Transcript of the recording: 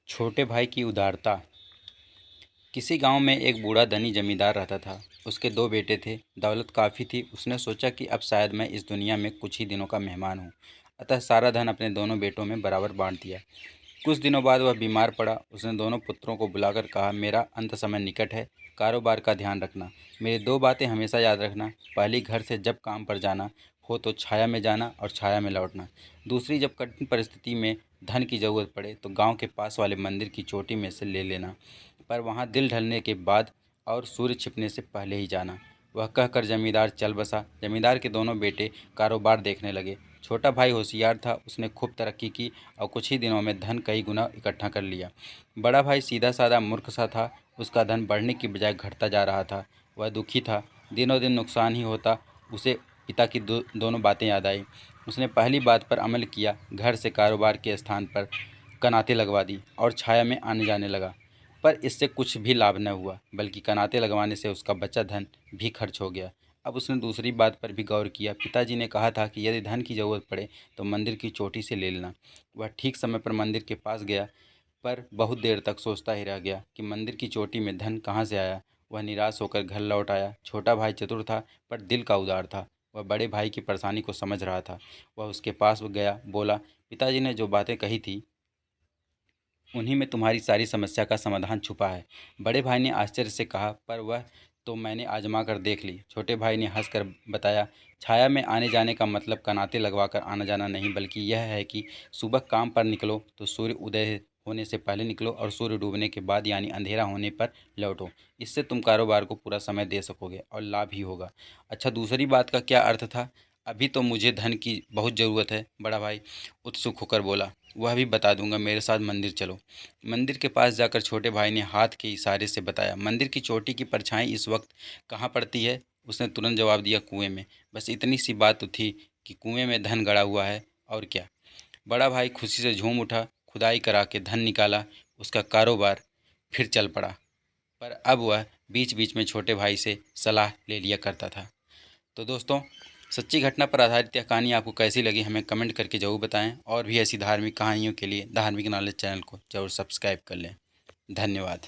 छोटे भाई की उदारता। किसी गांव में एक बूढ़ा धनी जमींदार रहता था। उसके दो बेटे थे। दौलत काफ़ी थी। उसने सोचा कि अब शायद मैं इस दुनिया में कुछ ही दिनों का मेहमान हूँ। अतः सारा धन अपने दोनों बेटों में बराबर बांट दिया। कुछ दिनों बाद वह बीमार पड़ा। उसने दोनों पुत्रों को बुलाकर कहा, मेरा अंत समय निकट है। कारोबार का ध्यान रखना। मेरी दो बातें हमेशा याद रखना। पहली, घर से जब काम पर जाना हो तो छाया में जाना और छाया में लौटना। दूसरी, जब कठिन परिस्थिति में धन की ज़रूरत पड़े तो गांव के पास वाले मंदिर की चोटी में से ले लेना, पर वहां दिल ढलने के बाद और सूर्य छिपने से पहले ही जाना। वह कहकर जमींदार चल बसा। जमींदार के दोनों बेटे कारोबार देखने लगे। छोटा भाई होशियार था। उसने खूब तरक्की की और कुछ ही दिनों में धन कई गुना इकट्ठा कर लिया। बड़ा भाई सीधा साधा मूर्ख सा था। उसका धन बढ़ने की बजाय घटता जा रहा था। वह दुखी था। दिनों दिन नुकसान ही होता। उसे पिता की दोनों बातें याद आई। उसने पहली बात पर अमल किया। घर से कारोबार के स्थान पर कनाते लगवा दी और छाया में आने जाने लगा। पर इससे कुछ भी लाभ न हुआ, बल्कि कनाते लगवाने से उसका बचा धन भी खर्च हो गया। अब उसने दूसरी बात पर भी गौर किया। पिताजी ने कहा था कि यदि धन की ज़रूरत पड़े तो मंदिर की चोटी से ले लेना। वह ठीक समय पर मंदिर के पास गया, पर बहुत देर तक सोचता ही रह गया कि मंदिर की चोटी में धन कहाँ से आया। वह निराश होकर घर लौट आया। छोटा भाई चतुर था, पर दिल का उदार था। वह बड़े भाई की परेशानी को समझ रहा था। वह उसके पास गया, बोला, पिताजी ने जो बातें कही थी उन्हीं में तुम्हारी सारी समस्या का समाधान छुपा है। बड़े भाई ने आश्चर्य से कहा, पर वह तो मैंने आजमा कर देख ली। छोटे भाई ने हंसकर बताया, छाया में आने जाने का मतलब कनाते लगवा कर आना जाना नहीं, बल्कि यह है कि सुबह काम पर निकलो तो सूर्य उदय होने से पहले निकलो और सूर्य डूबने के बाद यानी अंधेरा होने पर लौटो। इससे तुम कारोबार को पूरा समय दे सकोगे और लाभ ही होगा। अच्छा, दूसरी बात का क्या अर्थ था? अभी तो मुझे धन की बहुत ज़रूरत है, बड़ा भाई उत्सुक होकर बोला। वह भी बता दूंगा, मेरे साथ मंदिर चलो। मंदिर के पास जाकर छोटे भाई ने हाथ के इशारे से बताया, मंदिर की चोटी की परछाई इस वक्त कहाँ पड़ती है? उसने तुरंत जवाब दिया, कुएं में। बस इतनी सी बात तो थी कि कुएं में धन गड़ा हुआ है, और क्या। बड़ा भाई खुशी से झूम उठा। खुदाई करा के धन निकाला। उसका कारोबार फिर चल पड़ा। पर अब वह बीच बीच में छोटे भाई से सलाह ले लिया करता था। तो दोस्तों, सच्ची घटना पर आधारित यह कहानी आपको कैसी लगी हमें कमेंट करके ज़रूर बताएं, और भी ऐसी धार्मिक कहानियों के लिए धार्मिक नॉलेज चैनल को ज़रूर सब्सक्राइब कर लें। धन्यवाद।